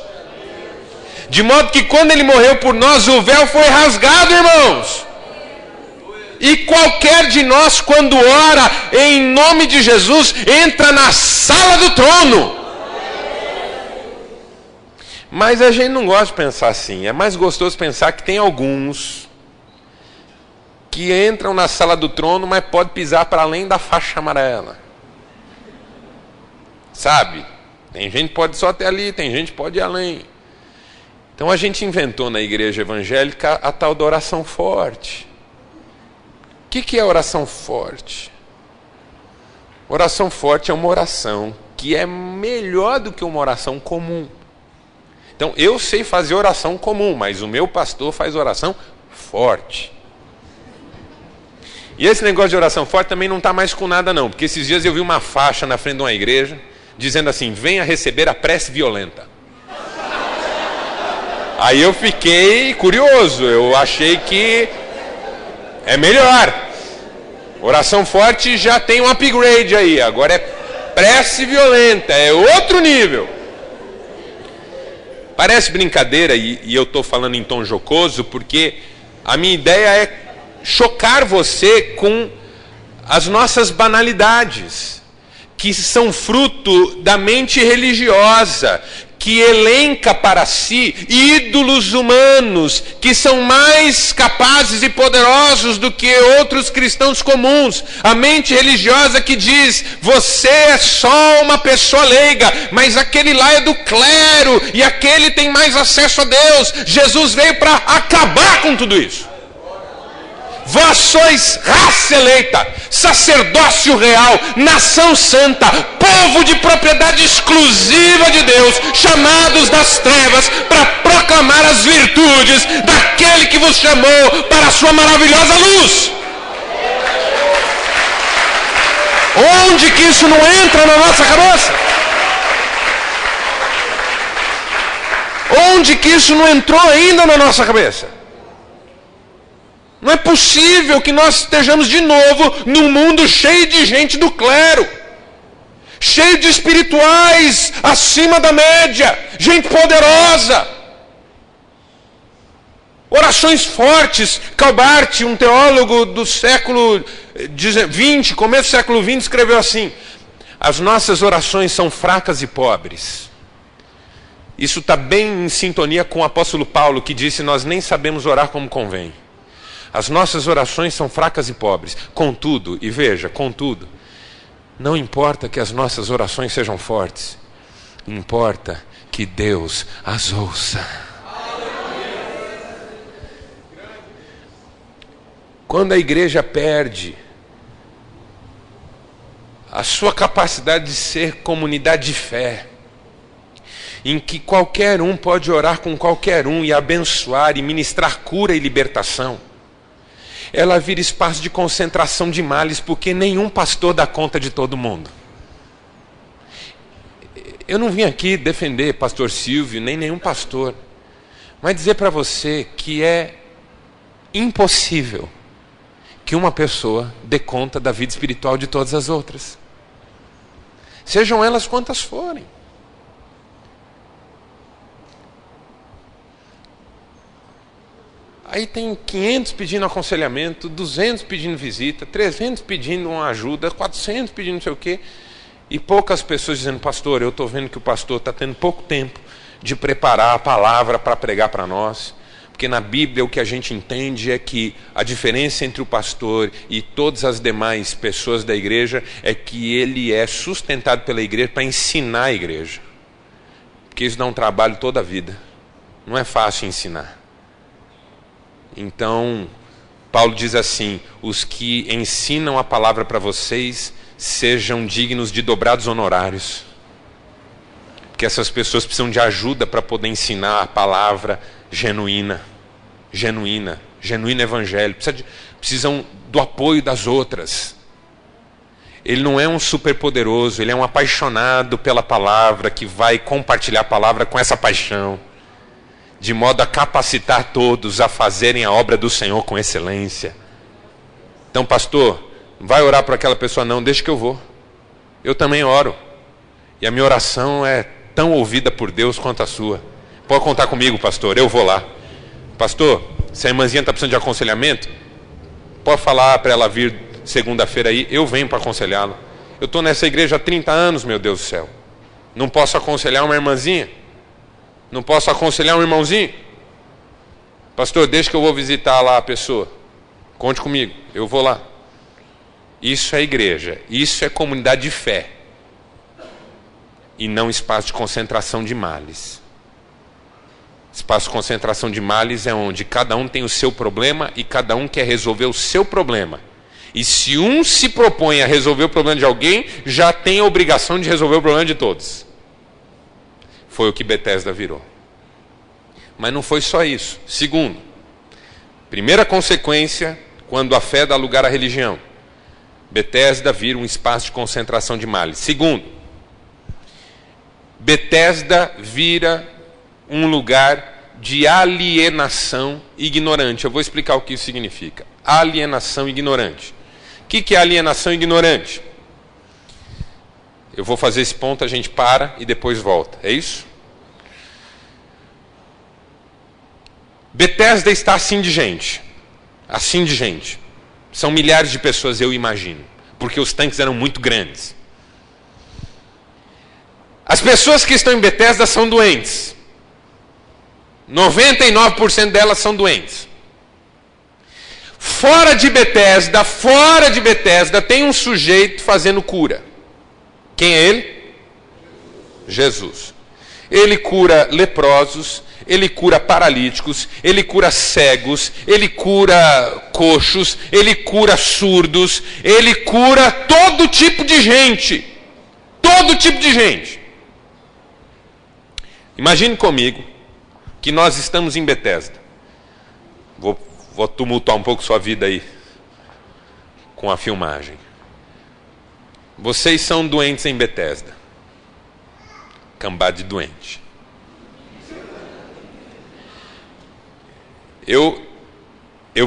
De modo que quando ele morreu por nós, o véu foi rasgado, irmãos. E qualquer de nós, quando ora em nome de Jesus, entra na sala do trono. Mas a gente não gosta de pensar assim. É mais gostoso pensar que tem alguns que entram na sala do trono, mas pode pisar para além da faixa amarela. Sabe? Tem gente que pode só até ali, tem gente que pode ir além. Então a gente inventou na igreja evangélica a tal da oração forte. O que é oração forte? Oração forte é uma oração que é melhor do que uma oração comum. Então eu sei fazer oração comum, mas o meu pastor faz oração forte. E esse negócio de oração forte também não está mais com nada não, porque esses dias eu vi uma faixa na frente de uma igreja dizendo assim: venha receber a prece violenta. Aí eu fiquei curioso, eu achei que é melhor. Oração forte já tem um upgrade aí, agora é prece violenta, é outro nível. Parece brincadeira, e eu estou falando em tom jocoso, porque a minha ideia é chocar você com as nossas banalidades, que são fruto da mente religiosa, que elenca para si ídolos humanos, que são mais capazes e poderosos do que outros cristãos comuns. A mente religiosa que diz, você é só uma pessoa leiga, mas aquele lá é do clero, e aquele tem mais acesso a Deus. Jesus veio para acabar com tudo isso. Vós sois raça eleita, sacerdócio real, nação santa, povo de propriedade exclusiva de Deus, chamados das trevas para proclamar as virtudes daquele que vos chamou para a sua maravilhosa luz. Onde que isso não entra na nossa cabeça? Onde que isso não entrou ainda na nossa cabeça? Não é possível que nós estejamos de novo num mundo cheio de gente do clero, cheio de espirituais acima da média, gente poderosa, orações fortes. Calbart, um teólogo do século XX, começo do século XX, escreveu assim: as nossas orações são fracas e pobres. Isso está bem em sintonia com o apóstolo Paulo, que disse: nós nem sabemos orar como convém. As nossas orações são fracas e pobres. Contudo, e veja, contudo, não importa que as nossas orações sejam fortes, importa que Deus as ouça. Quando a igreja perde a sua capacidade de ser comunidade de fé, em que qualquer um pode orar com qualquer um e abençoar e ministrar cura e libertação, ela vira espaço de concentração de males, porque nenhum pastor dá conta de todo mundo. Eu não vim aqui defender pastor Silvio, nem nenhum pastor, mas dizer para você que é impossível que uma pessoa dê conta da vida espiritual de todas as outras, sejam elas quantas forem. Aí tem 500 pedindo aconselhamento, 200 pedindo visita, 300 pedindo uma ajuda, 400 pedindo não sei o quê, e poucas pessoas dizendo: pastor, eu estou vendo que o pastor está tendo pouco tempo de preparar a palavra para pregar para nós, porque na Bíblia o que a gente entende é que a diferença entre o pastor e todas as demais pessoas da igreja é que ele é sustentado pela igreja para ensinar a igreja, porque isso dá um trabalho toda a vida, não é fácil ensinar. Então, Paulo diz assim: os que ensinam a palavra para vocês sejam dignos de dobrados honorários. Porque essas pessoas precisam de ajuda para poder ensinar a palavra genuíno evangelho. Precisam do apoio das outras. Ele não é um superpoderoso, ele é um apaixonado pela palavra, que vai compartilhar a palavra com essa paixão, de modo a capacitar todos a fazerem a obra do Senhor com excelência. Então, pastor, não vai orar por aquela pessoa não, deixa que eu vou. Eu também oro. E a minha oração é tão ouvida por Deus quanto a sua. Pode contar comigo, pastor, eu vou lá. Pastor, se a irmãzinha está precisando de aconselhamento, pode falar para ela vir segunda-feira aí, eu venho para aconselhá-la. Eu estou nessa igreja há 30 anos, meu Deus do céu. Não posso aconselhar uma irmãzinha? Não posso aconselhar um irmãozinho? Pastor, deixa que eu vou visitar lá a pessoa. Conte comigo, eu vou lá. Isso é igreja, isso é comunidade de fé. E não espaço de concentração de males. Espaço de concentração de males é onde cada um tem o seu problema e cada um quer resolver o seu problema. E se um se propõe a resolver o problema de alguém, já tem a obrigação de resolver o problema de todos. Foi o que Betesda virou. Mas não foi só isso. Segundo, primeira consequência, quando a fé dá lugar à religião, Betesda vira um espaço de concentração de males. Segundo, Betesda vira um lugar de alienação ignorante. Eu vou explicar o que isso significa. Alienação ignorante. O que é alienação ignorante? Eu vou fazer esse ponto, a gente para e depois volta. É isso? Betesda está assim de gente. Assim de gente. São milhares de pessoas, eu imagino. Porque os tanques eram muito grandes. As pessoas que estão em Betesda são doentes. 99% delas são doentes. Fora de Betesda, tem um sujeito fazendo cura. Quem é ele? Jesus. Ele cura leprosos, ele cura paralíticos, ele cura cegos, ele cura coxos, ele cura surdos, ele cura todo tipo de gente. Todo tipo de gente. Imagine comigo que nós estamos em Betesda. Vou tumultuar um pouco sua vida aí com a filmagem. Vocês são doentes em Betesda. Cambada de doente. Eu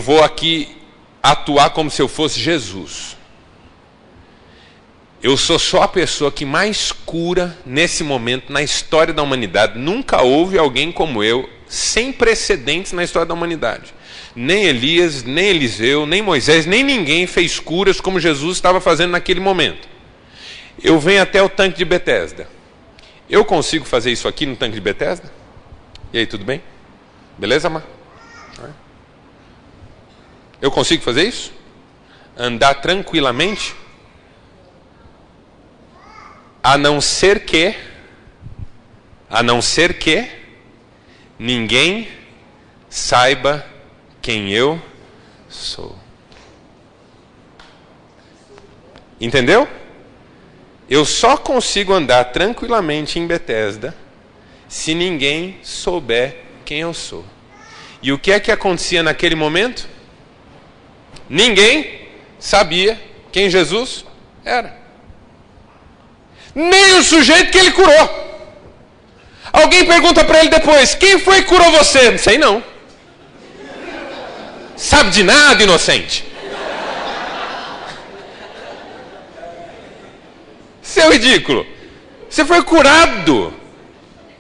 vou aqui atuar como se eu fosse Jesus. Eu sou só a pessoa que mais cura nesse momento na história da humanidade. Nunca houve alguém como eu, sem precedentes na história da humanidade. Nem Elias, nem Eliseu, nem Moisés, nem ninguém fez curas como Jesus estava fazendo naquele momento. Eu venho até o tanque de Betesda. Eu consigo fazer isso aqui no tanque de Betesda? E aí, tudo bem? Beleza, Mar? Eu consigo fazer isso? Andar tranquilamente? A não ser que ninguém saiba quem eu sou. Entendeu? Eu só consigo andar tranquilamente em Betesda se ninguém souber quem eu sou. E o que é que acontecia naquele momento? Ninguém sabia quem Jesus era. Nem o sujeito que ele curou. Alguém pergunta para ele depois: quem foi que curou você? Não sei não. Sabe de nada, inocente. Seu ridículo. Você foi curado.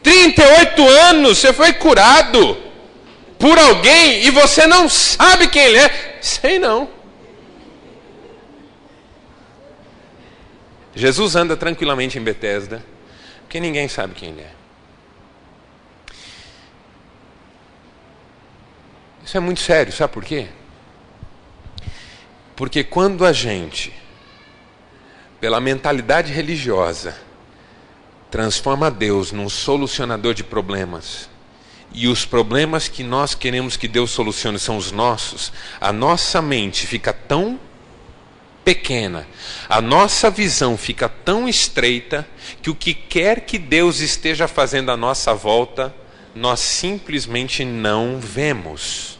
38 anos você foi curado por alguém e você não sabe quem ele é. Sei não. Jesus anda tranquilamente em Betesda, porque ninguém sabe quem ele é. Isso é muito sério, sabe por quê? Porque quando a gente, pela mentalidade religiosa, transforma Deus num solucionador de problemas, e os problemas que nós queremos que Deus solucione são os nossos, a nossa mente fica tão pequena, a nossa visão fica tão estreita, que o que quer que Deus esteja fazendo à nossa volta, nós simplesmente não vemos.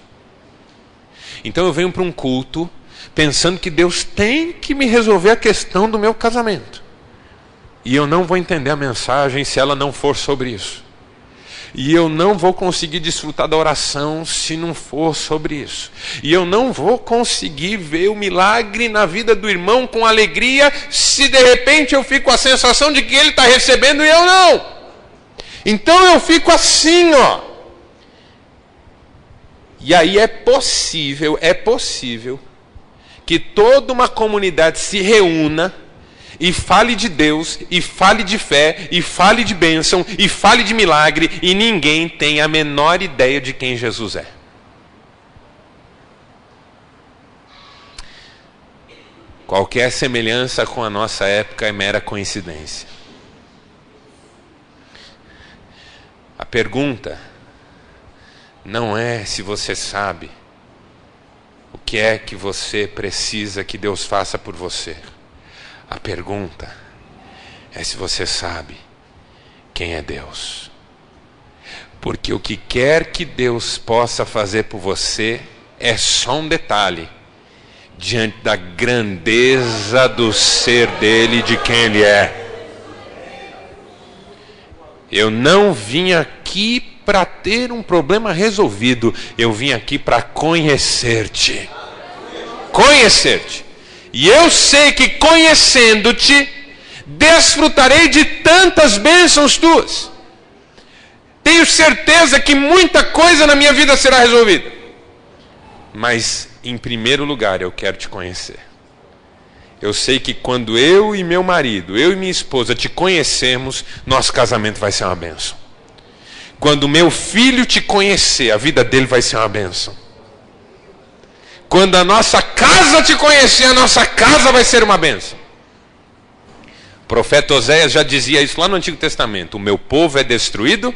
Então eu venho para um culto pensando que Deus tem que me resolver a questão do meu casamento, e eu não vou entender a mensagem se ela não for sobre isso. E eu não vou conseguir desfrutar da oração se não for sobre isso. E eu não vou conseguir ver o milagre na vida do irmão com alegria se de repente eu fico com a sensação de que ele está recebendo e eu não. Então eu fico assim, ó. E aí é possível que toda uma comunidade se reúna e fale de Deus, e fale de fé, e fale de bênção, e fale de milagre, e ninguém tem a menor ideia de quem Jesus é. Qualquer semelhança com a nossa época é mera coincidência. A pergunta não é se você sabe o que é que você precisa que Deus faça por você. A pergunta é se você sabe quem é Deus. Porque o que quer que Deus possa fazer por você é só um detalhe diante da grandeza do ser dele, de quem ele é. Eu não vim aqui para ter um problema resolvido, eu vim aqui para conhecer-te. Conhecer-te. E eu sei que conhecendo-te, desfrutarei de tantas bênçãos tuas. Tenho certeza que muita coisa na minha vida será resolvida. Mas, em primeiro lugar, eu quero te conhecer. Eu sei que quando eu e meu marido, eu e minha esposa te conhecermos, nosso casamento vai ser uma bênção. Quando meu filho te conhecer, a vida dele vai ser uma bênção. Quando a nossa casa te conhecer, a nossa casa vai ser uma bênção. O profeta Oséias já dizia isso lá no Antigo Testamento. O meu povo é destruído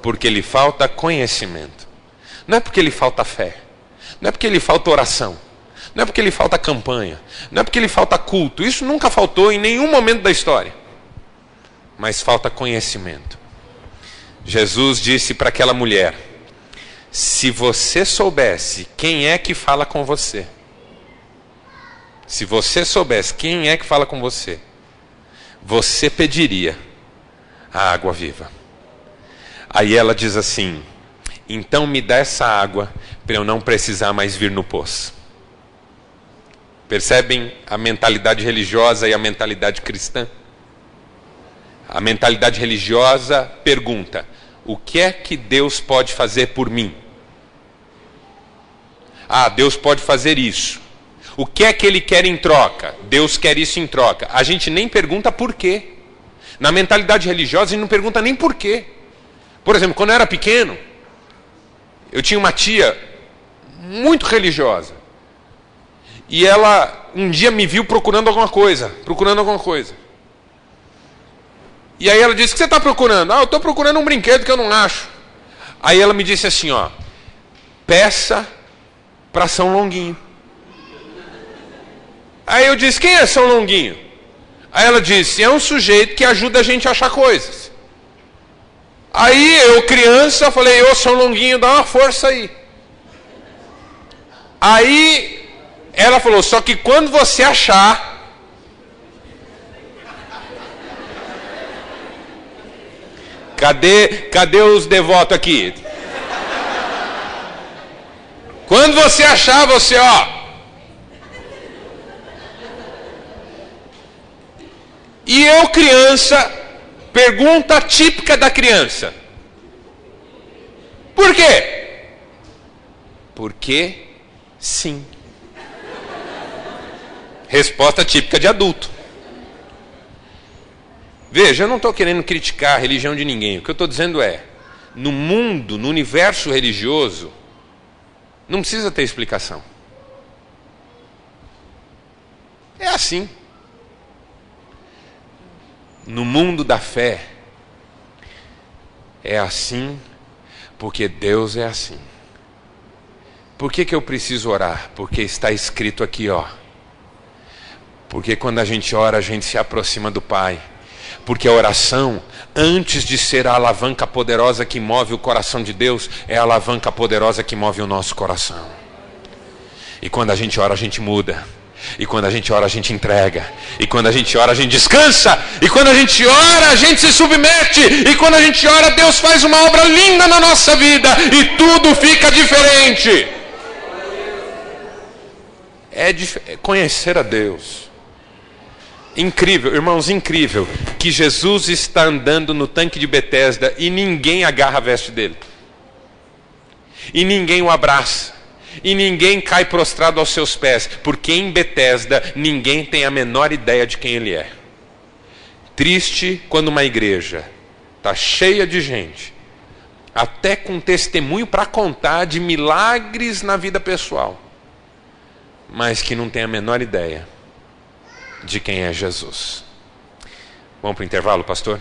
porque lhe falta conhecimento. Não é porque lhe falta fé. Não é porque lhe falta oração. Não é porque lhe falta campanha. Não é porque lhe falta culto. Isso nunca faltou em nenhum momento da história. Mas falta conhecimento. Jesus disse para aquela mulher: se você soubesse quem é que fala com você, se você soubesse quem é que fala com você, você pediria a água viva. Aí ela diz assim: então me dá essa água para eu não precisar mais vir no poço. Percebem a mentalidade religiosa e a mentalidade cristã? A mentalidade religiosa pergunta: o que é que Deus pode fazer por mim? Ah, Deus pode fazer isso. O que é que Ele quer em troca? Deus quer isso em troca. A gente nem pergunta por quê. Na mentalidade religiosa a gente não pergunta nem por quê. Por exemplo, quando eu era pequeno, eu tinha uma tia muito religiosa. E ela um dia me viu procurando alguma coisa. E aí ela disse: o que você está procurando? Ah, eu estou procurando um brinquedo que eu não acho. Aí ela me disse assim, ó: peça para São Longuinho. Aí eu disse: quem é São Longuinho? Aí ela disse: é um sujeito que ajuda a gente a achar coisas. Aí eu, criança, falei: ô São Longuinho, dá uma força aí. Aí ela falou: só que quando você achar, Cadê os devotos aqui? Quando você achar, você, ó. E eu, criança, pergunta típica da criança: por quê? Porque sim. Resposta típica de adulto. Veja, eu não estou querendo criticar a religião de ninguém. O que eu estou dizendo é: no mundo, no universo religioso, não precisa ter explicação. É assim. No mundo da fé, é assim porque Deus é assim. Por que eu preciso orar? Porque está escrito aqui, ó. Porque quando a gente ora, a gente se aproxima do Pai. Porque a oração, antes de ser a alavanca poderosa que move o coração de Deus, é a alavanca poderosa que move o nosso coração. E quando a gente ora, a gente muda. E quando a gente ora, a gente entrega. E quando a gente ora, a gente descansa. E quando a gente ora, a gente se submete. E quando a gente ora, Deus faz uma obra linda na nossa vida. E tudo fica diferente. É conhecer a Deus. Incrível, irmãos, incrível, que Jesus está andando no tanque de Betesda e ninguém agarra a veste dele. E ninguém o abraça. E ninguém cai prostrado aos seus pés, porque em Betesda ninguém tem a menor ideia de quem ele é. Triste quando uma igreja está cheia de gente, até com testemunho para contar de milagres na vida pessoal, mas que não tem a menor ideia de quem é Jesus. Vamos para o intervalo, pastor?